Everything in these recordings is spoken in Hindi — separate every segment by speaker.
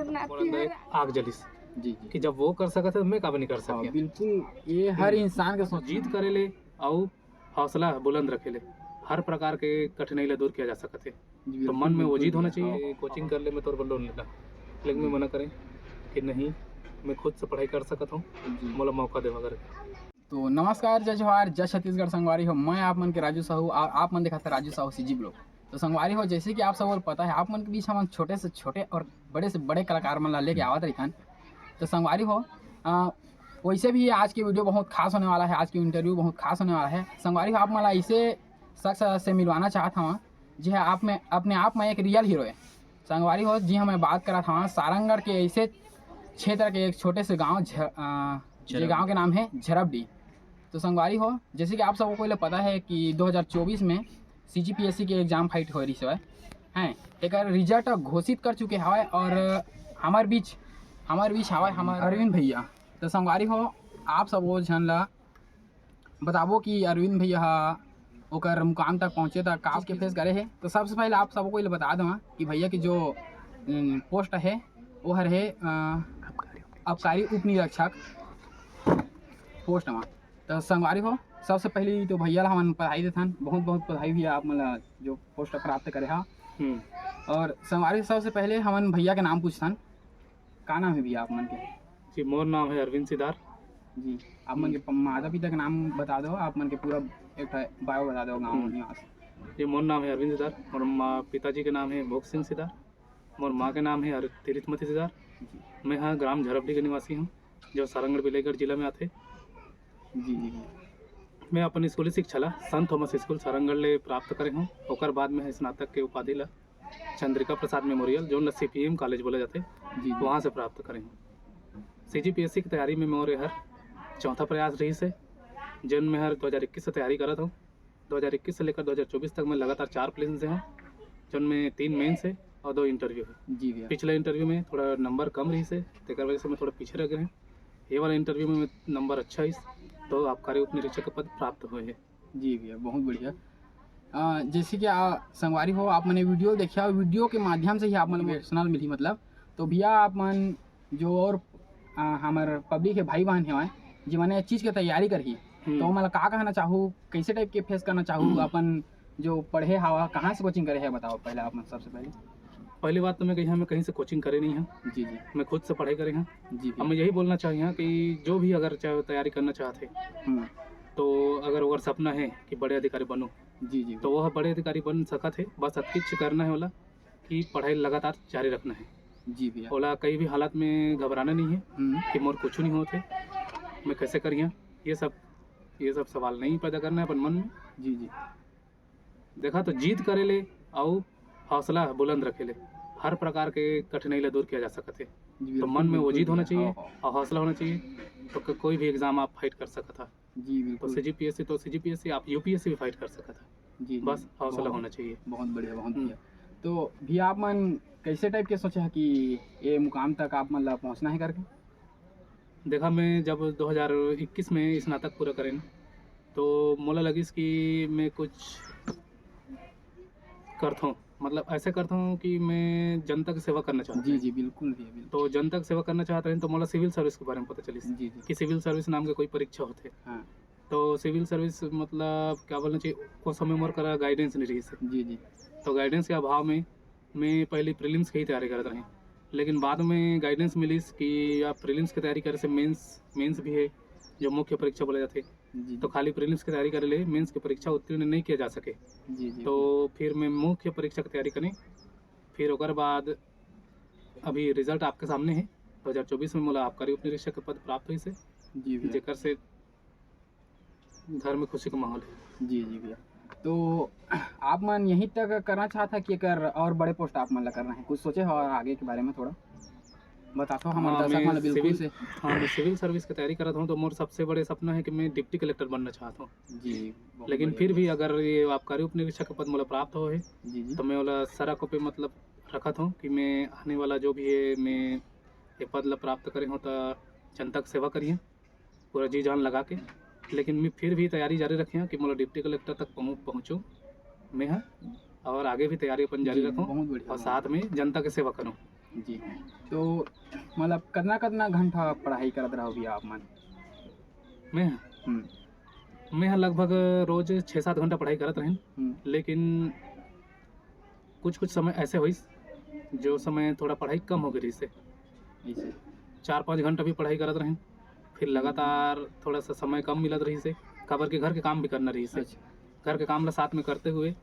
Speaker 1: आग जलिस
Speaker 2: जी जी
Speaker 1: कि जब वो कर सकत है मैं काबर नहीं कर
Speaker 2: हाँ,
Speaker 1: सकिया।
Speaker 2: बिल्कुल ये हर इंसान के सोच
Speaker 1: जीत करे ले और हौसला बुलंद रखे ले हर प्रकार के कठिनाई ला दूर किया जा सकत है।
Speaker 2: जी,
Speaker 1: तो
Speaker 2: बिल्कुल,
Speaker 1: मन में वो
Speaker 2: बिल्कुल
Speaker 1: जीत होना
Speaker 2: भैया,
Speaker 1: चाहिए।
Speaker 2: हाँ।
Speaker 1: कोचिंग कर ले मैं तोर पर लोन लेला, लेकिन मैं मना करें कि नहीं, मैं खुद से पढ़ाई कर सकत हूँ,
Speaker 2: जी।
Speaker 1: मोला मौका देवा करे।
Speaker 2: तो नमस्कार, जय जवाहर, जय छत्तीसगढ़ संगवारी हो। मैं आप मन के राजू साहू और आप मन देखा था राजू साहू सीजी ब्लॉग। तो संगवारी हो, जैसे कि आप सब और पता है, आप मन के बीच हम छोटे से छोटे और बड़े से बड़े कलाकार मन ला लेके आवत रही। तो संगवारी हो, वैसे भी आज की वीडियो बहुत खास होने वाला है, आज की इंटरव्यू बहुत खास होने वाला है। संगवारी हो, आप मला ऐसे शख्स से मिलवाना चाहता हूँ जी है आप में अपने आप में एक रियल हीरो है। संगवारी हो जी, मैं बात करा था सारंगढ़ के ऐसे क्षेत्र के एक छोटे से गाँव जो गाँव के नाम है झरबडी। तो संगवारी हो, जैसे कि आप सबको पहले पता है कि 2024 में CGPSC के एग्जाम फाइट हो रही है, एक रिजल्ट घोषित कर चुके हैं और हमारे बीच हवा हमारे अरविंद भैया। तो संगवारी हो, आप सब वो झन ला बताबो कि अरविंद भैया ओकर मुकाम तक पहुँचे तक काफ के फेस करे है। तो सबसे पहले आप सबको ये बता दूँ कि भैया की जो पोस्ट है वो है आबकारी उप निरीक्षक पोस्ट में। तो संगवारी हो, सबसे पहले तो भैया ला हम बधाई देथन, बहुत बहुत बधाई भैया आप मतलब जो पोस्ट प्राप्त करे हा। और संगवारी सबसे पहले हमन भैया के नाम पूछथन, का नाम है भैया आप मन के?
Speaker 1: जी, मोर नाम है अरविंद सिदार
Speaker 2: जी। आप मन के माता पिता का नाम बता दो, आप मन के पूरा एक बायो बता दो, गाँव निवास।
Speaker 1: जी, मोर नाम है अरविंद सिदार, मोर पिताजी के नाम है भोग सिंह सिदार, मोर माँ के नाम है तिरिथमती सिदार। मैं हाँ ग्राम झरबडी के निवासी हूँ, जो सारंगढ़ बिलाईगढ़ जिला में आते।
Speaker 2: जी जी।
Speaker 1: मैं अपनी स्कूली शिक्षा ला संत थॉमस स्कूल सारंगढ़ ले प्राप्त करे हूँ। ओकर बाद में स्नातक के उपाधि ला चंद्रिका प्रसाद मेमोरियल जो ला CPM कॉलेज बोले जाते
Speaker 2: जी
Speaker 1: वहाँ से प्राप्त करे हूँ। CGPSC की तैयारी में मोर हर चौथा प्रयास रही से, जन में हर 2021 से तैयारी करत हूँ। 2021 से लेकर 2024 तक मैं लगातार 4 प्लेन से हूँ, जन में 3 मेंस है और 2 इंटरव्यू है।
Speaker 2: जी भैया।
Speaker 1: पिछले इंटरव्यू में थोड़ा नंबर कम रही से, तेकर वजह से मैं थोड़ा पीछे रह गए हैं। ये वाला इंटरव्यू में नंबर अच्छा है, तो आबकारी उप निरीक्षक का पद प्राप्त हुए हैं।
Speaker 2: जी भैया, बहुत बढ़िया। जैसे कि संगवारी हो, आप मैंने वीडियो देखा, वीडियो के माध्यम से ही आप मन मोटिवेशनल मिली मतलब। तो भैया आप मन जो और हमारे पब्लिक के भाई बहन है जी मैंने चीज़ की तैयारी करी, तो मतलब का कहना चाहूँ, कैसे टाइप के फेस करना चाहूँ अपन जो पढ़े हवा, कहाँ से कोचिंग करे है बताओ पहले आप। सबसे
Speaker 1: पहली बात तो मैं कहीं से कोचिंग करे नहीं है। जी जी, मैं खुद से पढ़ाई करे हैं। जी, अब मैं यही बोलना चाहिए कि जो भी अगर तैयारी करना चाहते तो अगर वो सपना है कि बड़े अधिकारी बनो, जी जी, तो वह बड़े अधिकारी बन सकत है। बस अतकिच करना है वाला कि पढ़ाई लगातार जारी रखना है। जी भैया, ओला कई भी हालात में घबराना नहीं है कि मोर कुछ नहीं होते, मैं कैसे करिए, ये सब सवाल नहीं पैदा करना है अपन मन में। जी जी, देखा तो जीत करे ले और हौसला बुलंद रखे ले हर प्रकार के कठिनाई ला दूर किया जा सकते है। तो मन में वो जीत होना चाहिए और हौसला होना चाहिए, तो कोई भी एग्जाम आप फाइट कर सकता था। जी बिल्कुल। तो CGPSC आप UPSC भी फाइट कर सकता था। जी, बस हौसला होना चाहिए। बहुत बढ़िया, बहुत बढ़िया। तो भी आप मन कैसे टाइप के सोचे है कि ये मुकाम तक आप मतलब पहुँचना है करके? देखा, मैं जब 2021 में स्नातक पूरा करें तो मोला लगिस कि मैं कुछ करता हूँ, मतलब ऐसे करता हूँ कि मैं जनता की सेवा करना चाहता हूँ। जी जी, बिल्कुल भी बिल्कुल। तो जनता की सेवा करना चाहता है तो मोला सिविल सर्विस के बारे में पता चली। जी जी, कि सिविल सर्विस नाम के कोई परीक्षा होते। हाँ, तो सिविल सर्विस मतलब क्या बोलना चाहिए, उस समय मोर करा गाइडेंस नहीं रही से। जी जी, तो गाइडेंस के अभाव में मैं पहले प्रीलिम्स की ही तैयारी करता रही, लेकिन बाद में गाइडेंस मिली कि आप प्रीलिम्स की तैयारी करे से मेंस भी है जो मुख्य परीक्षा बोले जाते। तो खाली प्रीलिम्स की तैयारी करे ले मेंस की परीक्षा उत्तीर्ण नहीं किया जा सके। जी जी, तो फिर मैं मुख्य परीक्षा की तैयारी करें, फिर ओकर बाद अभी रिजल्ट आपके सामने है। 2024 में मोला आबकारी उप निरीक्षक के पद प्राप्त हुई से। जी भैया, जेकर से घर में खुशी का माहौल है। जी जी भैया, तो आप मन यहीं तक करना चाहता कि कर और बड़े पोस्ट आप मन ला करना है, कुछ सोचे हो आगे के बारे में थोड़ा बताता हूँ हमारे दर्शक मन बिल्कुल से। हाँ, मैं सिविल सर्विस की तैयारी करता हूँ, तो मोर सबसे बड़े सपना है कि मैं डिप्टी कलेक्टर बनना चाहता हूँ। जी, लेकिन फिर भी अगर ये आबकारी उप निरीक्षक का पद मोला प्राप्त हो है जी जी, तो मैं वाला सारा को पे मतलब रखा हूँ कि मैं आने वाला जो भी है मैं ये पद ला प्राप्त करे हूँ तो जनता की सेवा करिए पूरा जी जान लगा के। लेकिन मैं फिर भी तैयारी जारी रखे कि मोला डिप्टी कलेक्टर तक पहुँचूँ मैं, हाँ, और आगे भी तैयारी अपन जारी रखूँ और साथ में जनता की सेवा करूँ।
Speaker 2: जी। तो मतलब कितना कितना घंटा पढ़ाई करत रहो भैया आप मन?
Speaker 1: मैं
Speaker 2: हम्म।
Speaker 1: मैं लगभग रोज 6-7 घंटा पढ़ाई करत रहें, लेकिन कुछ कुछ समय ऐसे हुई जो समय थोड़ा पढ़ाई कम हो गई से
Speaker 2: ऐसे
Speaker 1: 4-5 घंटा भी पढ़ाई करत रहें, फिर लगातार थोड़ा सा समय कम मिलत रही से काबर के घर के काम भी करना रही से।
Speaker 2: अच्छा।
Speaker 1: घर के काम ला साथ में करते हुए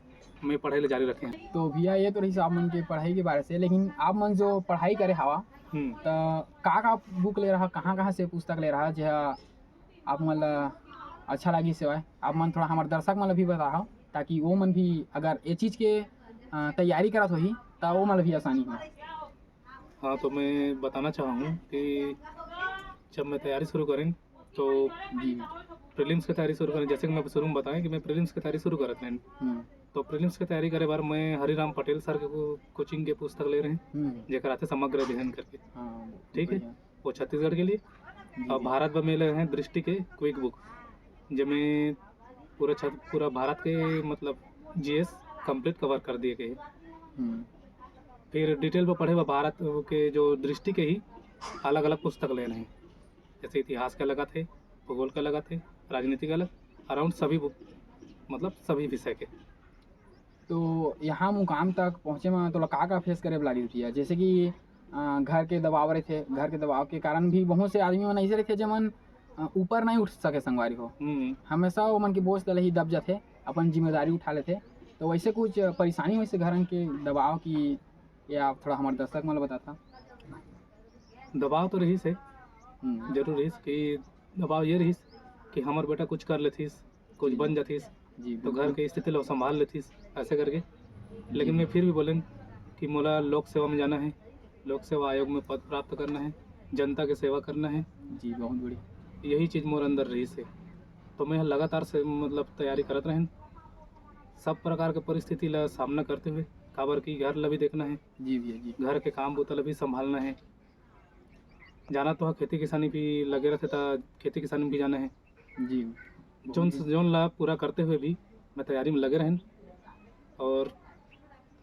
Speaker 1: मैं पढ़ाई ले जारी रखे हैं।
Speaker 2: तो भैया ये तो रही आप मन के पढ़ाई के बारे से, लेकिन आप मन जो पढ़ाई करे हवा तो का बुक ले रहा, कहाँ से पुस्तक ले रहा जो आप मन ला अच्छा लगी सेवाए आप मन थोड़ा हमारे दर्शक मन ला भी बताओ, ताकि वो मन भी अगर ये चीज़ के तैयारी करत होही तो वो मन ला भी आसानी हो।
Speaker 1: हाँ, तो मैं बताना चाहूँ कि जब मैं तैयारी शुरू करें तो
Speaker 2: जी
Speaker 1: प्रीलिम्स की तैयारी शुरू करें, जैसे कि मैं शुरू में बताएं कि मैं प्रीलिम्स की तैयारी शुरू करत रहें। तो प्रीलिम्स की तैयारी करे बार मैं हरिराम पटेल सर के कोचिंग के पुस्तक ले रहे हैं जेकर आते समग्र अध्ययन करके। ठीक है, वो छत्तीसगढ़ के लिए। और भारत में मिले हैं दृष्टि के क्विक बुक जिसमें पूरा भारत के मतलब जीएस कंप्लीट कवर कर दिए गए। फिर डिटेल में पढ़े हुआ भारत के जो दृष्टि के ही अलग अलग पुस्तक ले रहे हैं, जैसे इतिहास के अलग थे, भूगोल का अलग थे, राजनीति का अलग, अराउंड सभी बुक मतलब सभी विषय के।
Speaker 2: तो यहाँ मुकाम तक पहुँचे में तो का फेस करे लगी थी, जैसे कि घर के दबाव रहे थे, घर के दबाव के कारण भी बहुत से आदमी मन ऐसे रहे जमन ऊपर नहीं उठ सके संगवारी हो, हमेशा वो मन के बोझ तले ही दब जाते, अपन जिम्मेदारी उठा लेते। तो वैसे कुछ परेशानी वैसे घर के दबाव की, या आप थोड़ा हमारे दर्शक मन बताता?
Speaker 1: दबाव तो रही से जरूर रही कि दबाव ये रही कि हमार बेटा कुछ कर लेतीस, कुछ बन जातीस जी, तो घर की स्थिति लो संभाल लेतीस ऐसे करके। लेकिन मैं फिर भी बोलें कि मोला लोक सेवा में जाना है, लोक सेवा आयोग में पद प्राप्त करना है, जनता की सेवा करना है
Speaker 2: जी, बहुत बड़ी
Speaker 1: यही चीज़ मोर अंदर रही से। तो मैं लगातार से मतलब तैयारी करत रहें, सब प्रकार के परिस्थिति ला सामना करते हुए, काबर की घर ला भी देखना है
Speaker 2: जी भैया जी,
Speaker 1: घर के काम बुतला भी संभालना है, जाना तो खेती किसानी भी लगे रहते था, खेती किसानी भी जाना है
Speaker 2: जी।
Speaker 1: जोन ला पूरा करते हुए भी मैं तैयारी में लगे रहें और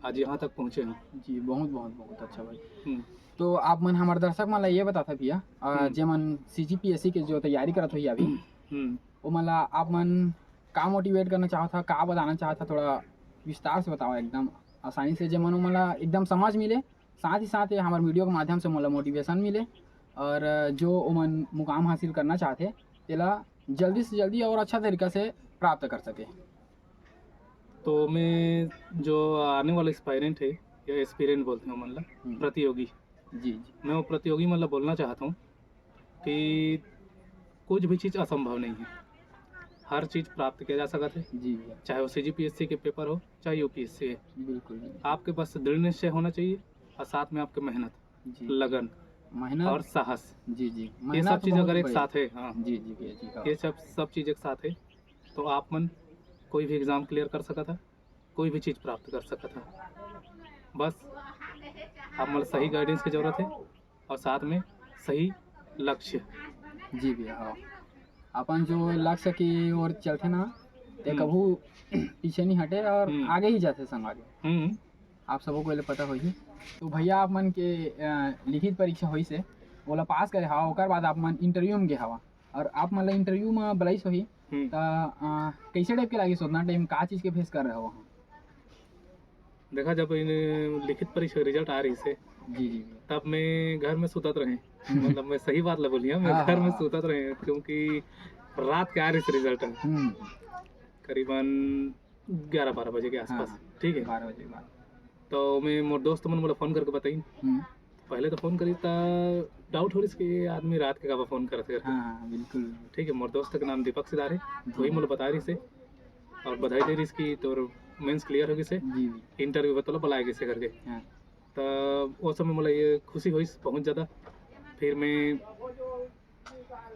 Speaker 1: आज यहाँ तक पहुँचे हैं
Speaker 2: जी। बहुत बहुत बहुत अच्छा भाई। तो आप मन हमारे दर्शक मन ला ये बताता भैया, जे मन CGPSC के जो तैयारी करत हुई अभी वो मन ला आप मन का मोटिवेट करना चाहता, का बताना चाहता, थोड़ा विस्तार से बताओ एकदम आसानी से, जे मन मला एकदम समझ मिले, साथ ही साथ हमारे वीडियो के माध्यम से मला मोटिवेशन मिले, और जो ओमन मुकाम हासिल करना चाहते तेला जल्दी से जल्दी और अच्छा तरीका से प्राप्त कर सके।
Speaker 1: तो मैं जो आने वाला एस्पायरेंट है या एस्पिरेंट बोलते हैं मतलब प्रतियोगी
Speaker 2: जी,
Speaker 1: मैं वो प्रतियोगी मतलब बोलना चाहता हूँ कि कुछ भी चीज़ असंभव नहीं है, हर चीज़ प्राप्त किया जा सकता है
Speaker 2: जी,
Speaker 1: चाहे वो CGPSC के पेपर हो चाहे UPSC है।
Speaker 2: बिल्कुल
Speaker 1: आपके पास दृढ़ निश्चय होना चाहिए और साथ में आपके मेहनत, लगन,
Speaker 2: मेहनत
Speaker 1: और साहस।
Speaker 2: जी जी,
Speaker 1: ये सब चीज़ अगर एक साथ है, हाँ
Speaker 2: जी जी भैया जी, हाँ।
Speaker 1: ये सब चीज़ एक साथ है तो आप मन कोई भी एग्ज़ाम क्लियर कर सका था, कोई भी चीज़ प्राप्त कर सका था। बस आप मतलब सही गाइडेंस की ज़रूरत है और साथ में सही लक्ष्य।
Speaker 2: जी भैया, हाँ। अपन जो लक्ष्य की ओर चलते ना ते कभू पीछे नहीं हटे और आगे ही जाते संग, आप सबको पहले पता होगी। तो भैया आप मन के लिखित परीक्षा हुई से बोला पास करे हवा, ओकर बाद आप मन इंटरव्यू में गए हवा, और आप मतलब इंटरव्यू में बुलाइस होही तो कैसे टाइप के लगी सोचना टाइम का चीज़ के फेस कर रहे हो?
Speaker 1: देखा जब इन लिखित परीक्षा रिजल्ट आ रही से
Speaker 2: जी जी,
Speaker 1: तब मैं घर में सुतत रहे मतलब मैं सही बात ला बोलिए, मैं घर में सुतत रहे क्योंकि रात के आ रही से रिजल्ट करीबन 11-12 बजे के आसपास। ठीक है,
Speaker 2: 12 बजे के बाद
Speaker 1: तो मैं मोर दोस्त मन मोला फ़ोन करके बताई, पहले तो फ़ोन करी था डाउट हो रही कि आदमी रात के का फ़ोन करते करके।
Speaker 2: हाँ बिल्कुल। ठीक
Speaker 1: है, मोर दोस्त का नाम दीपक सिदार है, वही मुझे बता रही से और बधाई दे रही इसकी तो मेंस क्लियर हो गई से, इंटरव्यू बतलो बुलाएगी से करके। तो वो समय मुझे ये खुशी हुई बहुत ज़्यादा। फिर मैं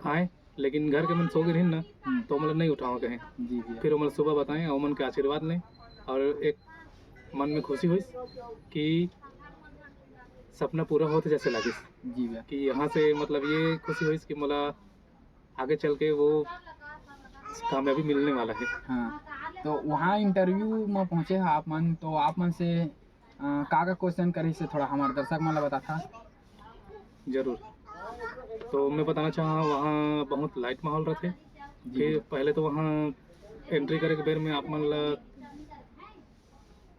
Speaker 1: आए लेकिन घर के मन सो गए रही ना तो मतलब नहीं उठाओ कहें जी। फिर मतलब सुबह बताएं और मन के आशीर्वाद लें और एक मन में खुशी हुई कि सपना पूरा होते जैसे लगे जी कि यहाँ से मतलब ये खुशी हुई कि मला आगे चल के वो कामयाबी मिलने वाला है।
Speaker 2: हाँ, तो वहाँ इंटरव्यू में पहुँचे आप मन, तो आप मन से का क्वेश्चन करी से थोड़ा हमारे दर्शक मन ला बता था।
Speaker 1: जरूर। तो मैं बताना चाहा वहाँ बहुत लाइट माहौल रहते। फिर पहले तो वहाँ एंट्री करे के बेर में आप मन ला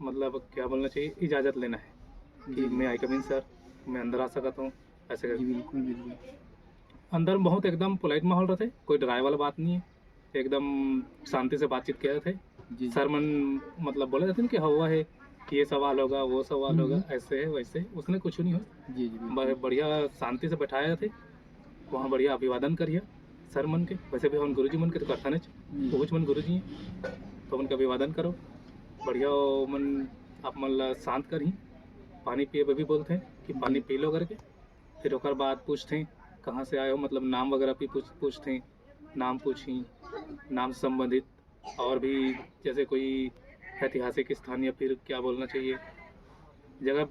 Speaker 1: मतलब क्या बोलना चाहिए, इजाज़त लेना है कि मैं आई कम इन सर, मैं अंदर आ सकता हूँ, ऐसे करके।
Speaker 2: बिल्कुल बिल्कुल।
Speaker 1: अंदर बहुत एकदम पोलाइट माहौल रहते, कोई डराए वाला बात नहीं है, एकदम शांति से बातचीत किया थे। सर मन मतलब बोले जाते ना कि हवा है, ये सवाल होगा वो सवाल होगा, ऐसे है वैसे, उसने कुछ नहीं हो।
Speaker 2: जी
Speaker 1: बढ़िया शांति से बैठाया थे वहाँ, बढ़िया अभिवादन करिए सर मन के। वैसे भी हम गुरु जी मन के तो करता नहीं, पहुँच मन गुरु जी हैं तो उनका अभिवादन करो बढ़िया। मन आप मन ला शांत करही, पानी पिए भी बोलते हैं कि पानी पी लो करके। फिर ओकर बाद पूछते हैं कहाँ से आए हो, मतलब नाम वगैरह भी पूछते हैं, नाम पूछी, नाम से संबंधित और भी जैसे कोई ऐतिहासिक स्थान या फिर क्या बोलना चाहिए जगह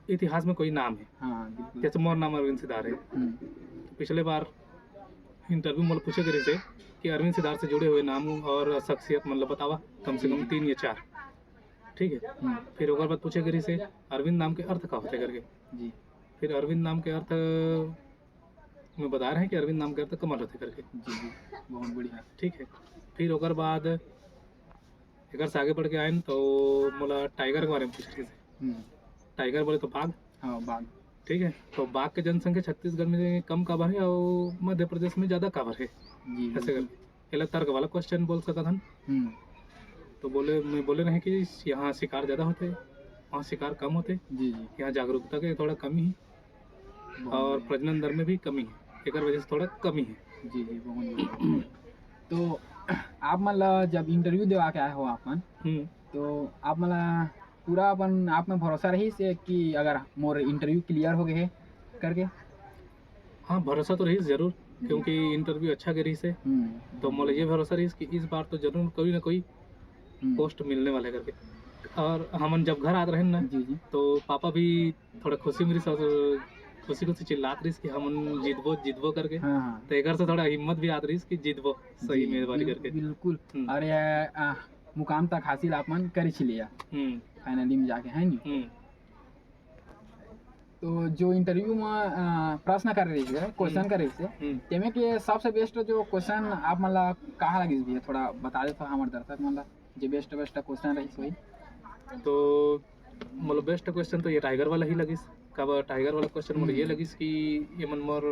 Speaker 1: इतिहास में कोई नाम है।
Speaker 2: हाँ,
Speaker 1: जैसे मोर नाम अरविंद सिदार है। पिछले बार इंटरव्यू में पूछे गए थे कि अरविंद सिदार से जुड़े हुए नाम और शख्सियत मतलब बतावा कम से कम 3 या 4, ठीक है। फिर ओकर बाद पूछे गए से अरविंद नाम के अर्थ का होते करके जी। फिर अरविंद नाम के अर्थ में बता रहे हैं कि अरविंद नाम के अर्थ कमल होते करके जी, बहुत बढ़िया, ठीक है। फिर ओकर बाद एक से आगे बढ़ के आए तो मोला टाइगर के बारे में पूछ रहे थे। टाइगर बोले तो बाघ, हाँ बाघ, ठीक है। तो बाघ के जनसंख्या छत्तीसगढ़ में कम काबर है और मध्य प्रदेश में ज़्यादा काबर है जी, ऐसे करके तर्क वाला क्वेश्चन बोल सकता था। तो मैं बोले रहे कि यहाँ शिकार ज़्यादा होते, वहाँ शिकार कम होते जी जी। यहाँ जागरूकता के थोड़ा कमी है और प्रजनन दर में भी कमी है, एक वजह से थोड़ा कमी है जी जी, बहुत।
Speaker 2: तो आप मतलब जब इंटरव्यू देवा के आए हो आपन, तो आप मतलब पूरा अपन आप में भरोसा रही से कि अगर मोर इंटरव्यू क्लियर हो गए करके?
Speaker 1: हाँ भरोसा तो रही जरूर, क्योंकि इंटरव्यू अच्छा करी से तो मुझे ये भरोसा रही कि इस बार तो जरूर कोई ना कोई पोस्ट मिलने वाले करके। और हम जब घर आते रहे ना जी जी, तो पापा भी थोड़ा खुशी मेरी खुशी खुशी चिल्लात रही कि हम जीतबो करके। हाँ। तो एक से थोड़ा हिम्मत भी आत रही कि जीतबो सही मेजबानी करके।
Speaker 2: बिल्कुल। अरे मुकाम तक हासिल आपन कर लिया फाइनली में जाके, है नहीं? तो जो इंटरव्यू में प्रश्न कर रही है, क्वेश्चन कर रही है, तेमे के सबसे बेस्ट जो क्वेश्चन आप मतलब कहाँ लगी भी है, थोड़ा बता दे तो हमारे दर्शक मतलब जो बेस्ट क्वेश्चन रही सोई।
Speaker 1: तो मतलब बेस्ट क्वेश्चन तो ये टाइगर वाला ही लगिस। कब टाइगर वाला क्वेश्चन मुझे ये लगिस कि ये मन मोर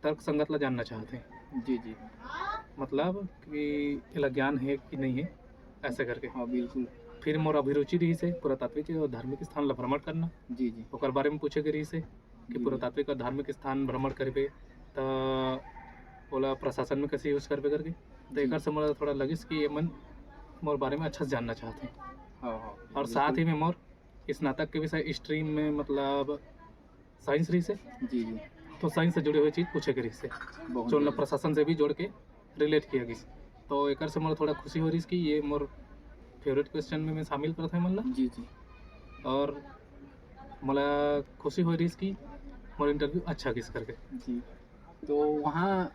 Speaker 1: तर्क संगत ला जानना चाहते हैं जी जी, मतलब कि इला ज्ञान है कि नहीं है, ऐसे करके। हाँ बिल्कुल। फिर मोर अभिरुचि रही से पुरातात्विक और धार्मिक स्थान ला भ्रमण करना जी जी, ओकर बारे में पूछे के रही से कि पुरातात्विक और धार्मिक स्थान भ्रमण करबे तो ओला प्रशासन में कैसे यूज करबे करके। तो एक से मोला थोड़ा लगिस कि ये मन मोर बारे में अच्छा से जानना चाहते हैं। हाँ, और साथ ही में मोर स्नातक के विषय स्ट्रीम में मतलब साइंस रही से जी जी, तो साइंस से जुड़े हुए चीज़ पूछे के रही से जो मतलब प्रशासन से भी जोड़ के रिलेट किया गई। तो एक से मोला थोड़ा खुशी हो रही कि ये मोर फेवरेट क्वेश्चन में मैं शामिल करता है मतलब जी जी। और मला खुशी हो रही कि मोर इंटरव्यू अच्छा किस करके जी।
Speaker 2: तो वहाँ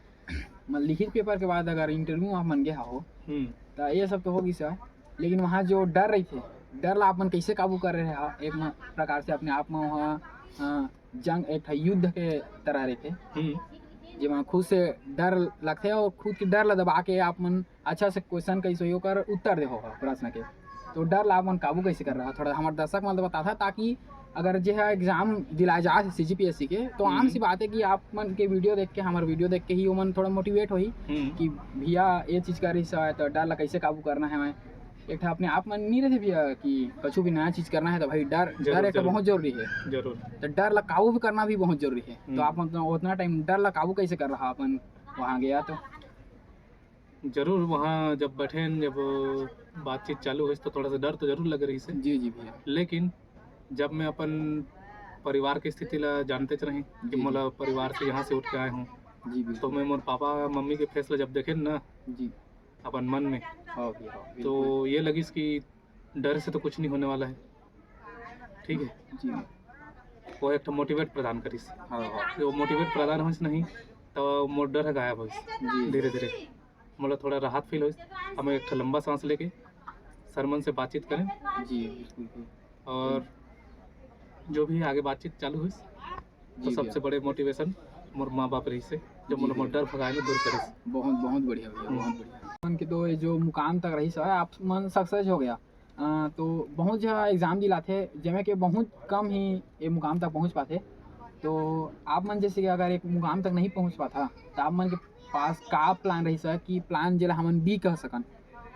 Speaker 2: लिखित पेपर के बाद अगर इंटरव्यू आप मन गया हो तो ये सब तो होगी सर, लेकिन वहाँ जो डर रही थे, डर ला अपन कैसे काबू कर रहे हैं एक प्रकार से अपने आप में? वहाँ जंग एक युद्ध के तरह रहे थे जिसमें खुद से डर लगते और खुद की डर ला दबा के आप मन अच्छा से क्वेश्चन कैसे होकर उत्तर दे होगा प्रश्न के। तो डर ला अपन काबू कैसे कर रहा है, थोड़ा हमारे दर्शक मतलब बता था, ताकि अगर जो है एग्जाम दिलाए जा CGPSC के तो आम सी बात है कि आप मन के वीडियो देख के हमारे वीडियो देख के ही वो मन थोड़ा मोटिवेट हो ही कि भैया ये चीज़ कर रही है तो डर ला कैसे काबू करना है। एक अपने आप मन नहीं रहते भैया कि कुछ भी नया चीज़ करना है तो भाई डर एक बहुत जरूरी है जरूर, तो डर ला काबू भी करना भी बहुत जरूरी है। तो आप उतना टाइम डर ला काबू कैसे कर रहा अपन वहाँ गया? तो
Speaker 1: जरूर वहाँ जब बैठे जब बातचीत चालू हुई तो थोड़ा सा डर तो जरूर लग रही से जी जी भैया, लेकिन जब मैं अपन परिवार की स्थिति ला जानते रहे कि मोला परिवार से यहाँ से उठ के आए हूँ जी, तो मैं मोर पापा मम्मी के फैसला जब देखे ना जी अपन मन में तो ये लगी कि डर से तो कुछ नहीं होने वाला है, ठीक है जी। वो एक मोटिवेट प्रदान करीस, वो मोटिवेट प्रदान हो नहीं तो मोर डर गायब हो धीरे धीरे, मोला थोड़ा राहत फील हो। हम एक लंबा सांस लेके सरमन से बातचीत करें जी, और जो भी आगे बातचीत चालू हुई तो
Speaker 2: जी
Speaker 1: सबसे बड़े मोटिवेशन मोर माँ बाप रही से जो
Speaker 2: जी
Speaker 1: मोर डर भगाए में दूर करे।
Speaker 2: बहुत बहुत बढ़िया भैया, बहुत बढ़िया। मन के तो ये जो मुकाम तक रही सर आप मन सक्सेस हो गया। तो बहुत जगह एग्ज़ाम दिलाते जेमें के बहुत कम ही ये मुकाम तक पहुंच पाते। तो आप मन जैसे कि अगर एक मुकाम तक नहीं पहुंच पाता तो आप मन के पास का प्लान रही सर कि प्लान जला हमन भी कह सकन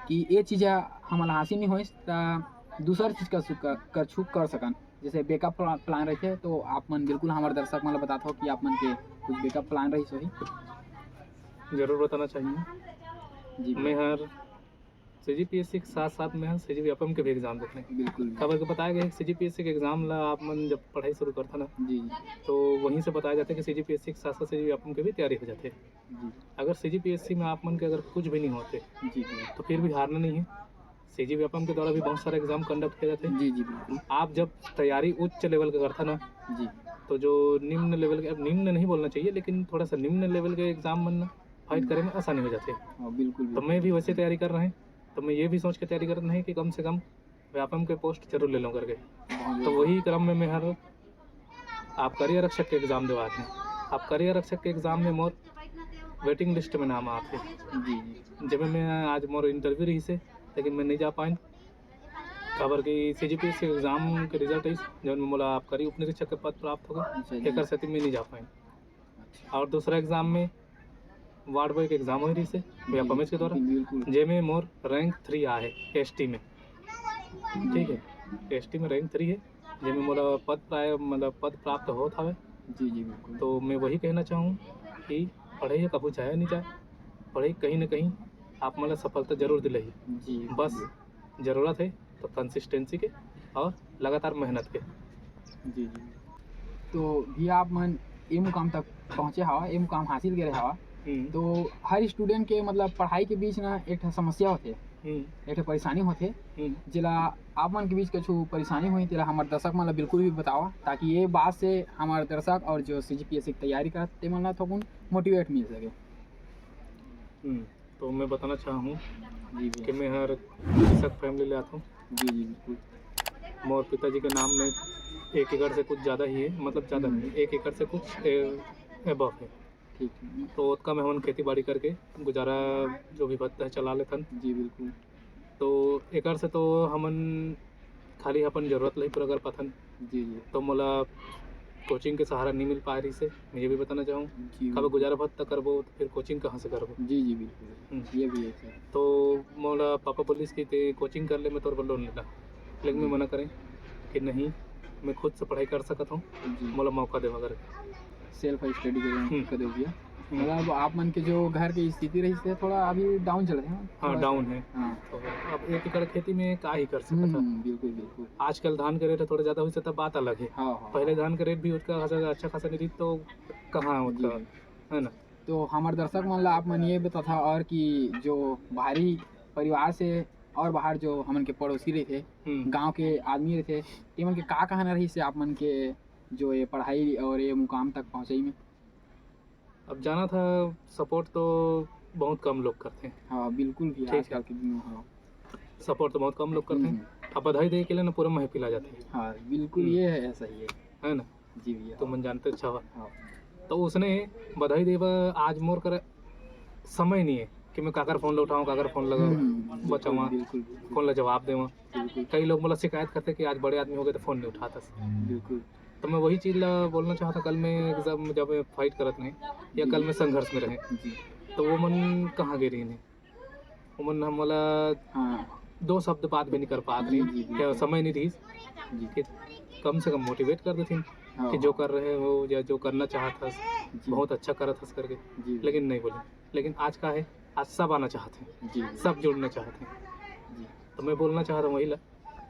Speaker 2: कि ये चीज़ हमारा हासिल नहीं होइस तो दूसर चीज़ कर छूक कर सकन। जैसे बैकअप प्लान रही थे तो आप मन बिल्कुल हमारे दर्शक मन बताता हो कि आप मन के कुछ बैकअप प्लान रही सही।
Speaker 1: जरूर बताना चाहिए
Speaker 2: जी
Speaker 1: मैं हर CGPSC के साथ साथ में CGVAPM के भी एग्जाम देते हैं।
Speaker 2: बिल्कुल
Speaker 1: खबर को बताया गया कि CGPSC के एग्जाम ला आप मन जब पढ़ाई शुरू करता ना
Speaker 2: जी
Speaker 1: तो वहीं से बताया जाता है कि CGPSC के साथ साथ CGVAPM की भी तैयारी हो जाती है।
Speaker 2: जी
Speaker 1: अगर CGPSC में आप मन के अगर कुछ भी नहीं होते
Speaker 2: जी जी
Speaker 1: तो फिर भी हारना नहीं है। CGVAPM के द्वारा भी बहुत सारे एग्जाम कंडक्ट किए जाते हैं।
Speaker 2: जी जी बिल्कुल
Speaker 1: आप जब तैयारी उच्च लेवल का करता ना
Speaker 2: जी
Speaker 1: तो जो निम्न लेवल के, अब निम्न नहीं बोलना चाहिए लेकिन थोड़ा सा निम्न लेवल के एग्जाम मन फाइट करने में आसानी हो जाती है।
Speaker 2: हाँ बिल्कुल
Speaker 1: तो मैं भी वैसे तैयारी कर रहे हैं तो मैं ये भी सोच के तैयारी कर रहे हैं कि कम से कम व्यापम के पोस्ट जरूर ले लूँ करके। तो वही क्रम में मैं हर आप करियर रक्षक के एग्ज़ाम दिवाते हैं। आप करियर रक्षक के एग्ज़ाम में मोर वेटिंग लिस्ट में नाम आते
Speaker 2: जी जी
Speaker 1: जब मैं आज मोर इंटरव्यू रही से लेकिन मैं नहीं जा पाए खबर की CGPSC के एग्ज़ाम के रिजल्ट इस जब मोला आप करी उप निरीक्षक के पद प्राप्त हो गए
Speaker 2: अच्छा
Speaker 1: एकर सेती में नहीं जा पाए।
Speaker 2: अच्छा
Speaker 1: और दूसरा एग्ज़ाम में वार्ड बॉय के एग्ज़ाम हो रही से व्यापम के द्वारा
Speaker 2: बिल्कुल
Speaker 1: जेमें मोर रैंक 3 आए ST में। ठीक है ST में रैंक 3 है जेमें मोला पद प्राय मतलब पद प्राप्त होता है।
Speaker 2: जी जी बिल्कुल
Speaker 1: तो मैं वही कहना चाहूँ कि पढ़ाई कभी चाहे नहीं चाहे पढ़ाई कहीं ना कहीं आप मतलब सफलता जरूर दिलाई
Speaker 2: जी
Speaker 1: बस ज़रूरत है तो कंसिस्टेंसी के और लगातार मेहनत के।
Speaker 2: जी जी तो भी आप मन ये मुकाम तक पहुँचे हवा ये मुकाम हासिल करे हवा तो हर स्टूडेंट के मतलब पढ़ाई के बीच ना एक ठो समस्या होते एक ठो परेशानी होते जिला आप मन के बीच कुछ परेशानी हुई तेरा हमारे दर्शक मन ला बिल्कुल भी बतावा ताकि ये बात से हमारे दर्शक और जो CGPSC की तैयारी करते मन ला थोड़ा मोटिवेट मिल सके।
Speaker 1: तो मैं बताना चाहूँ
Speaker 2: जी
Speaker 1: कि मैं हर कृषक फैमिली ले आता हूँ।
Speaker 2: जी जी बिल्कुल
Speaker 1: मोर पिताजी के नाम में 1 एकड़ से कुछ ज़्यादा ही है मतलब ज़्यादा नहीं 1 एकड़ से कुछ एबव है।
Speaker 2: ठीक है
Speaker 1: तो उसका में हम खेती बाड़ी करके गुजारा जो भी बचता है चला लेथन।
Speaker 2: जी बिल्कुल
Speaker 1: तो एकर से तो हमन खाली अपन जरूरत नहीं पूरा कर पाथन।
Speaker 2: जी जी
Speaker 1: तो मोला कोचिंग के सहारा नहीं मिल पा रही से मैं ये भी बताना चाहूँ
Speaker 2: जी
Speaker 1: कब गुजारा भत्ता करबो तो फिर कोचिंग कहाँ से करबो।
Speaker 2: जी जी बिल्कुल ये भी है सर।
Speaker 1: तो मोला पापा पुलिस की ते कोचिंग कर ले मैं तोर पर लोन लेला लेकिन मैं मना करें कि नहीं मैं खुद से पढ़ाई कर सकता हूँ मोला मौका देवा करके
Speaker 2: सेल्फ स्टडी कर दो भैया मतलब आप मन के जो घर की स्थिति रही से थोड़ा अभी डाउन चल रहे हैं।
Speaker 1: हाँ डाउन है।
Speaker 2: हाँ
Speaker 1: तो अब 1 एकड़ खेती में क्या ही कर सकता था।
Speaker 2: बिल्कुल बिल्कुल
Speaker 1: आजकल धान का रेट थोड़ा ज़्यादा हुई से तब बात अलग है।
Speaker 2: हाँ हाँ
Speaker 1: पहले धान का रेट भी उसका अच्छा खासा नहीं थी तो कहाँ उसका है ना।
Speaker 2: तो हमारे दर्शक मन ला आप मन ये बता था और कि जो बाहरी परिवार से और बाहर जो हमन के पड़ोसी रहे थे गांव के आदमी रहे थे ये मन के का कहना रही से आप मन के जो ये पढ़ाई और ये मुकाम तक पहुँचाई में।
Speaker 1: अब जाना था सपोर्ट तो बहुत कम लोग करते हैं।
Speaker 2: हाँ बिल्कुल भी आजकल के दिन हाँ
Speaker 1: सपोर्ट तो बहुत कम लोग करते हैं। अब बधाई दे के लिए ना पूरा महफिल आ जाती है।
Speaker 2: हाँ बिल्कुल ये है ऐसा ही
Speaker 1: है ना।
Speaker 2: जी भैया
Speaker 1: तो मन जानते अच्छा हुआ।
Speaker 2: हाँ
Speaker 1: तो उसने बधाई देवा आज मोर कर समय नहीं है कि मैं काकर फ़ोन उठाऊँ काकर फ़ोन लगा बचाऊँ फ़ोन ला जवाब देवा। कई लोग मतलब शिकायत करते कि आज बड़े आदमी हो गए तो फ़ोन नहीं उठाता।
Speaker 2: बिल्कुल
Speaker 1: तो मैं वही चीज़ ला बोलना चाहता कल मैं एग्जाम जब फाइट करत नहीं या कल में संघर्ष में रहे तो वो मन कहाँ गिरी नहीं वो मन हमला
Speaker 2: हाँ
Speaker 1: 2 शब्द बात भी नहीं कर पा रही क्या समय नहीं थी कि कम से कम मोटिवेट कर देती कि जो कर रहे हो या जो करना चाहता बहुत अच्छा करत हस करके लेकिन नहीं बोले। लेकिन आज का है आज सब आना चाहते हैं सब जुड़ना चाहते हैं। तो मैं बोलना चाहता हूँ वही ला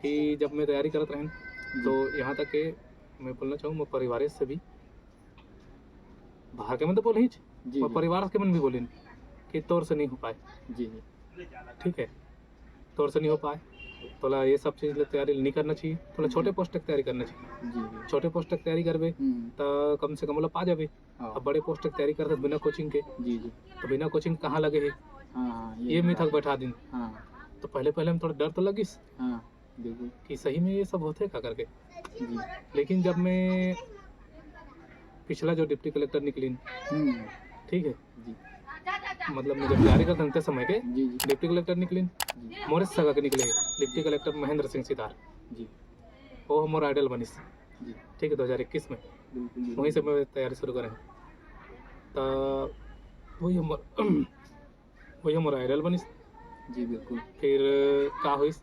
Speaker 1: कि जब मैं तैयारी करत रहें तो यहाँ तक कि मैं बोलना चाहूँ मैं परिवार से भी बाहर के मन तो बोले ही परिवार के मन भी बोले कि तौर से नहीं हो पाए।
Speaker 2: जी
Speaker 1: ठीक है तौर से नहीं हो पाए थोड़ा ये सब चीज़ तैयारी नहीं करना चाहिए। थोड़ा छोटे पोस्ट तक तैयारी करना चाहिए। छोटे पोस्ट तक तैयारी करबे तो कम से कम मतलब पा जाबे। अब बड़े पोस्ट तक तैयारी करते बिना कोचिंग के तो बिना कोचिंग कहाँ लगे है ये मिथक बैठा दिन। तो पहले हम थोड़ा डर तो लगिस कि सही में ये सब होते क्या करके
Speaker 2: जी
Speaker 1: लेकिन जब मैं पिछला जो डिप्टी कलेक्टर निकली, ठीक है,
Speaker 2: जी
Speaker 1: मतलब मैं जब तैयारी करता हूँ समय के
Speaker 2: जी जी
Speaker 1: डिप्टी कलेक्टर निकली,
Speaker 2: जी
Speaker 1: मोरे सगा के निकले डिप्टी कलेक्टर महेंद्र सिंह सितार,
Speaker 2: जी
Speaker 1: वो मोर आइडल बनिस,
Speaker 2: जी
Speaker 1: ठीक है, 2021 में
Speaker 2: बिल्कुल
Speaker 1: वहीं से मैं तैयारी शुरू करें। तो वही हमर वही हमर आइडल बनिस।
Speaker 2: जी बिल्कुल
Speaker 1: फिर का हुइस,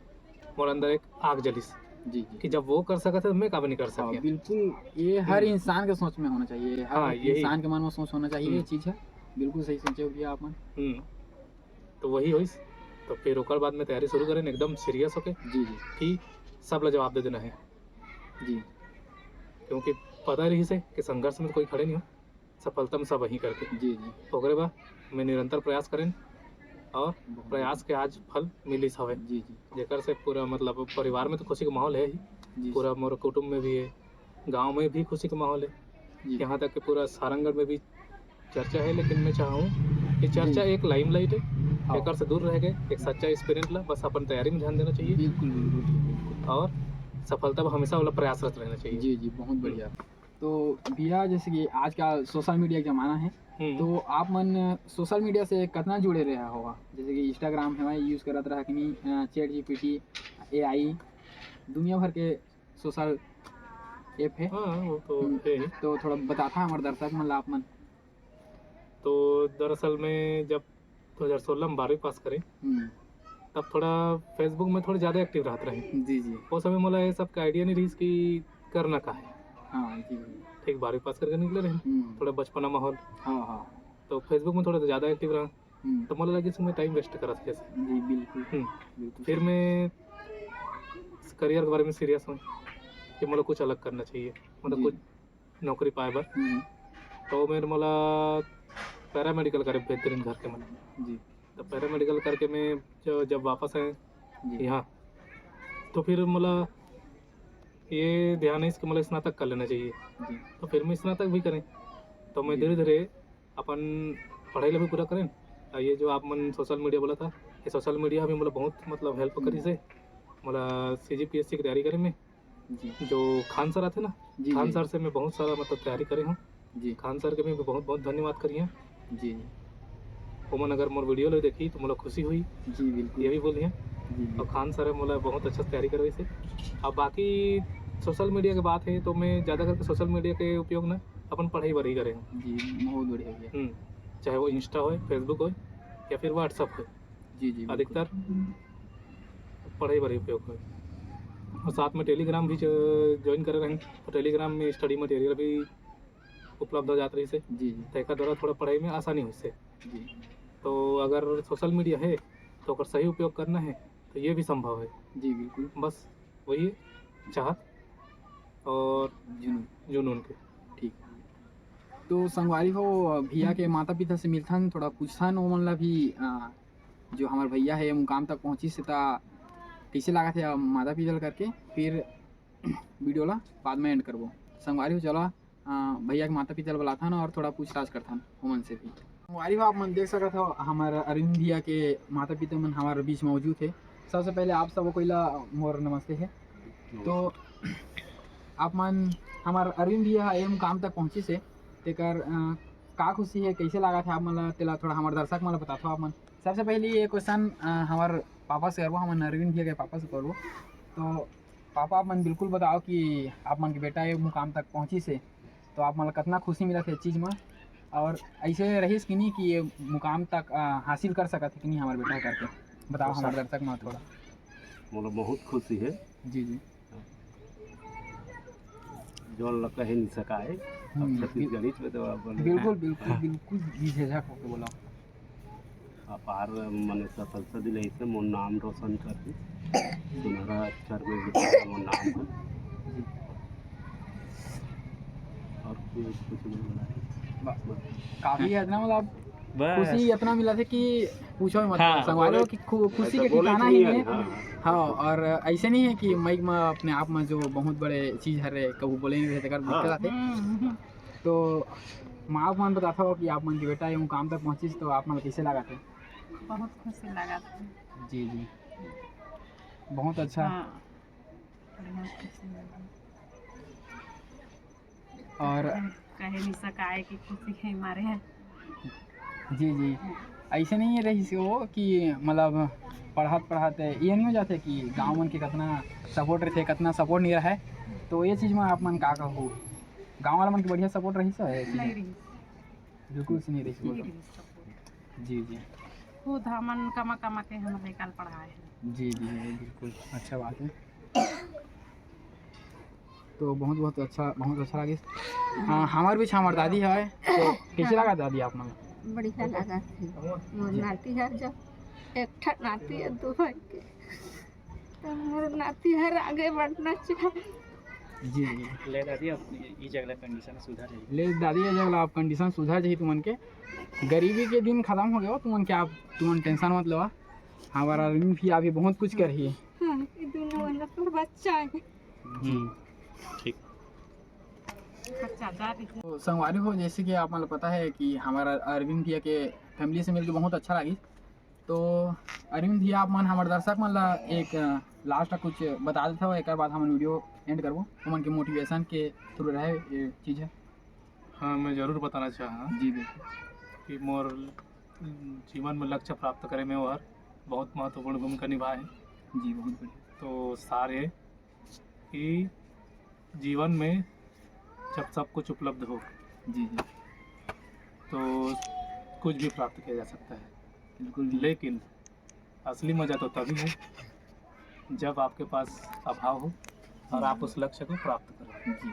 Speaker 1: मोर अंदर एक आग जलिस
Speaker 2: जी जी
Speaker 1: कि जब वो कर सका था मैं काबर नहीं कर
Speaker 2: हाँ
Speaker 1: सकिया।
Speaker 2: बिल्कुल, ये हर इंसान के सोच में होना चाहिए, हर
Speaker 1: हाँ, यही।
Speaker 2: इंसान के मन में सोच होना चाहिए, ये चीज़ है। बिल्कुल सही सोचे हो भैया आप मन।
Speaker 1: तो वही होइस। तो फिर ओकर बाद में तैयारी शुरू करें एकदम सीरियस होके
Speaker 2: जी जी
Speaker 1: कि सब ला जवाब दे देना है,
Speaker 2: जी
Speaker 1: क्योंकि पता रही से कि संघर्ष में तो कोई खड़े नहीं हो, सफलता में सब वहीं करके।
Speaker 2: जी जी
Speaker 1: ओकरे बाद मैं निरंतर प्रयास करें और
Speaker 2: बहुत
Speaker 1: प्रयास के आज फल मिलिस हवे,
Speaker 2: जी जी
Speaker 1: जेकर से पूरा मतलब परिवार में तो खुशी का माहौल है ही,
Speaker 2: जी
Speaker 1: पूरा मोर कुटुंब में भी है, गांव में भी खुशी का माहौल है,
Speaker 2: जी
Speaker 1: यहाँ तक कि पूरा सारंगढ़ में भी चर्चा है। लेकिन मैं चाहूँ कि चर्चा एक लाइमलाइट है,
Speaker 2: हाँ।
Speaker 1: एकर से दूर रह गए, एक सच्चा एक्सपीरियंस ला, बस अपन तैयारी में ध्यान देना चाहिए
Speaker 2: बिल्कुल बिल्कुल
Speaker 1: और सफलता में हमेशा वाला प्रयासरत रहना चाहिए।
Speaker 2: जी जी बहुत बढ़िया। तो भैया जैसे कि आज का सोशल मीडिया का ज़माना है, तो आप मन सोशल मीडिया से कितना जुड़े रहा होगा? जैसे कि इंस्टाग्राम है यूज़ करत रहा कि नहीं, चैट जीपीटी, एआई, दुनिया भर के सोशल ऐप है।
Speaker 1: हाँ, वो तो है ही।
Speaker 2: तो थोड़ा बताता हमारे दर्शक मन ला आप मन।
Speaker 1: तो दरअसल में जब 2016 में 12वीं पास करें, तब थोड़ा फेसबुक में थोड़ा ज़्यादा एक्टिव रहते रहे।
Speaker 2: जी जी
Speaker 1: वो समय मोला ये सब का आइडिया नहीं रही कि करना का है।
Speaker 2: हाँ जी
Speaker 1: ठीक 12वीं पास करके निकले रहे, थोड़ा बचपना माहौल,
Speaker 2: हाँ हाँ
Speaker 1: तो फेसबुक में थोड़ा ज़्यादा एक्टिव रहा, तो मोला लगे इसमें टाइम वेस्ट करा था जैसे।
Speaker 2: जी बिल्कुल बिल्कुल
Speaker 1: फिर मैं करियर के बारे में सीरियस हूँ कि मोला कुछ अलग करना चाहिए, मतलब
Speaker 2: जी।
Speaker 1: कुछ नौकरी पाए बर। तो मेरे मोला पैरामेडिकल करे बेहतरीन घर के मन।
Speaker 2: जी
Speaker 1: तो पैरामेडिकल करके मैं जब वापस आए
Speaker 2: जी
Speaker 1: यहाँ, तो फिर मोला ये ध्यान है कि मोला स्नातक कर लेना चाहिए।
Speaker 2: जी
Speaker 1: तो फिर मैं स्नातक भी करें, तो मैं
Speaker 2: जी।
Speaker 1: धीरे धीरे अपन पढ़ाई ला भी पूरा करें। और ये जो आप मन सोशल मीडिया बोला था, ये सोशल मीडिया भी मतलब बहुत मतलब हेल्प करी से मोला CGPSC की तैयारी करे में।
Speaker 2: जी
Speaker 1: जो खान सर आते ना,
Speaker 2: जी
Speaker 1: खान
Speaker 2: जी
Speaker 1: सर से मैं बहुत सारा मतलब तैयारी करे हूँ।
Speaker 2: जी
Speaker 1: खान सर के भी बहुत बहुत धन्यवाद करिए।
Speaker 2: जी
Speaker 1: ओमन अगर मोर वीडियो ले देखी तो मोला खुशी हुई,
Speaker 2: जी बिल्कुल
Speaker 1: ये भी बोलिए।
Speaker 2: जी
Speaker 1: और खान सर है मोला बहुत अच्छा तैयारी करवाई से। अब बाकी सोशल मीडिया की बात है तो मैं ज़्यादा करके सोशल मीडिया के उपयोग ना अपन पढ़ाई बर ही करे हूँ।
Speaker 2: जी बहुत बढ़िया भैया।
Speaker 1: चाहे वो इंस्टा हो, फेसबुक हो या फिर व्हाट्सअप हो,
Speaker 2: जी जी बिल्कुल।
Speaker 1: अधिकतर पढ़ाई बर ही उपयोग हो। और साथ में टेलीग्राम भी ज्वाइन करे रहें, तो टेलीग्राम में स्टडी मटेरियल भी उपलब्ध हो जाते रही से,
Speaker 2: जी जी
Speaker 1: तो एक द्वारा थोड़ा पढ़ाई में आसानी हो से।
Speaker 2: जी
Speaker 1: तो अगर सोशल मीडिया है तो अगर सही उपयोग करना है तो ये भी संभव है।
Speaker 2: जी बिल्कुल।
Speaker 1: बस वही चाहत और
Speaker 2: जुनून
Speaker 1: जुनून के।
Speaker 2: ठीक। तो संगवारी हो भैया के माता पिता से मिलथन, थोड़ा पूछथन ओमन ला भी जो हमारे भैया है मुकाम तक पहुँची से ता कैसे लगा थे माता पिता करके, फिर वीडियो ला बाद में एंड करबो। संगवारी हो चला भैया के माता पिता बुलाथन और थोड़ा पूछताछ करथन ओमन से भी। संगवारी हो आप मन देख सकत हो हमारे अरविंद भैया के माता पिता मन हमारे बीच मौजूद है। सबसे पहले आप सब कोई ला मोर नमस्ते है। तो आप मन हमारे अरविंद भैया ये मुकाम तक पहुँची से तेकर का खुशी है, कैसे लगा था आप मन तेला थोड़ा हमारे दर्शक मन बताथो आप मन। सबसे पहले ये क्वेश्चन हमारे पापा से करबो, हम अरविंद भैया के पापा से करबो। तो पापा आप मन बिल्कुल बताओ कि आप मन के बेटा ये मुकाम तक पहुँची से तो आप मन कितना खुशी मिला थे चीज़ में, और ऐसे रहीस कि नहीं कि ये मुकाम तक हासिल कर सकत है कि नहीं हमारे बेटा करके बताओ हमारे दर्शक में थोड़ा।
Speaker 3: मतलब बहुत खुशी है
Speaker 2: जी जी
Speaker 3: जो कह नहीं सका है। अब छत्तीसगढ़ी में तो
Speaker 2: बिल्कुल बिल्कुल बिल्कुल झिझक होके बोला।
Speaker 3: अपार मैंने सफलता दिले इसे मोर नाम रोशन कर दी, सुनहरा अक्षर में लिखा मोर नाम है। और कुछ नहीं बोला,
Speaker 2: काफी है ना, मतलब
Speaker 3: बस
Speaker 2: खुशी इतना मिला था कि पूछो मत।
Speaker 3: हाँ,
Speaker 2: संगवारी हो कि खुशी के
Speaker 3: बोले
Speaker 2: ठिकाना
Speaker 3: कि
Speaker 2: ही
Speaker 3: नहीं
Speaker 2: है।
Speaker 3: है,
Speaker 2: हाँ, और ऐसे नहीं है कि मई में अपने आप में जो बहुत बड़े चीज़ हरे कबू बोले नहीं रहते कर दिक्कत आते। तो माँ आप मन बताता हो कि आप मन की बेटा ये मुकाम तक पहुँची तो आप मन कैसे लगा थे?
Speaker 4: बहुत खुशी लगा था।
Speaker 2: जी जी बहुत अच्छा।
Speaker 4: हाँ, बहुत खुशी लगा।
Speaker 2: और
Speaker 4: कहे नहीं सकाए कि खुशी के मारे हैं।
Speaker 2: जी ऐसे नहीं रही से वो कि मतलब पढ़ाते ये नहीं हो जाते कि गाँव मन के कितना सपोर्ट रहते कितना सपोर्ट नहीं रहा है, तो ये चीज़ में आप मन का कहूँ गाँव वाला मन के बढ़िया सपोर्ट रही सो है
Speaker 4: नहीं रही
Speaker 2: बिल्कुल से नहीं रही
Speaker 4: नहीं
Speaker 2: बोलो।
Speaker 4: रही support।
Speaker 2: जी
Speaker 4: खुद हमन कमा के हम निकाल पढ़ाए हैं।
Speaker 2: जी बिल्कुल अच्छा बात है। तो बहुत अच्छा लगे। हमार भी हमार दादी है, तो कैसे लगा दादी आप मन?
Speaker 5: बढ़िया लगा थी। मोर नाती हर जब एक ठा नाती है दो भाई के, तो मोर नाती हर आगे बढ़ना चाहिए।
Speaker 2: जी
Speaker 1: ले दादी अब ये जगह कंडीशन सुधार जाएगी।
Speaker 2: ले दादी ये जगह आप कंडीशन सुधार जाही तुमन के, गरीबी के दिन खत्म हो गए तुमन के, आप तुमन टेंशन मत लो। हमारा भी अभी बहुत कुछ कर रही है।
Speaker 5: हाँ, ये दोनों वाला पर बच्चा है।
Speaker 2: जी
Speaker 1: ठीक।
Speaker 4: बच्चा जा रही है।
Speaker 2: तो संगवारी हो, जैसे कि आप मतलब पता है कि हमारा अरविंद भैया के फैमिली से मिलकर बहुत अच्छा लगी। तो अरविंद भैया आप मन हमारे दर्शक मन ला एक लास्ट कुछ बता देते हो, एक बाद हम वीडियो एंड करबो। तुमन के मोटिवेशन के थ्रू रहे ये चीज़ है।
Speaker 1: हाँ, मैं ज़रूर बताना चाहा
Speaker 2: जी बिल्कुल
Speaker 1: कि मोर जीवन में लक्ष्य प्राप्त करे में और बहुत महत्वपूर्ण भूमिका निभाए।
Speaker 2: जी बहुत बढ़िया।
Speaker 1: तो सार है कि जीवन में जब सब कुछ उपलब्ध हो
Speaker 2: जी
Speaker 1: तो कुछ भी प्राप्त किया जा सकता है,
Speaker 2: बिल्कुल।
Speaker 1: लेकिन असली मज़ा तो तभी है जब आपके पास अभाव हो और आप उस लक्ष्य को प्राप्त करें।
Speaker 2: जी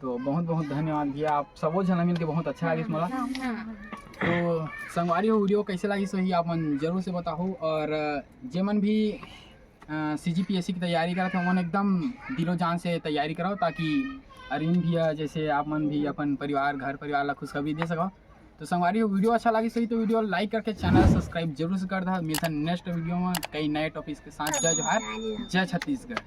Speaker 2: तो बहुत धन्यवाद भैया, आप सबो जना मिल के बहुत अच्छा लगी मोला। तो संगवारी हो वीडियो कैसे लगी सही आप मन जरूर से बताओ। और जे मन भी CGPSC की तैयारी करते हो मन एकदम दिलो जान से तैयारी करो, ताकि अरविंद भैया जैसे आप मन भी अपन परिवार घर परिवार ला खुशखबरी दे सको। तो संगवारी हो वीडियो अच्छा लगी सही तो वीडियो लाइक करके चैनल सब्सक्राइब जरूर से कर दो। मिलता नेक्स्ट वीडियो में कई नए टॉपिक के साथ। जय जोहार, जय छत्तीसगढ़।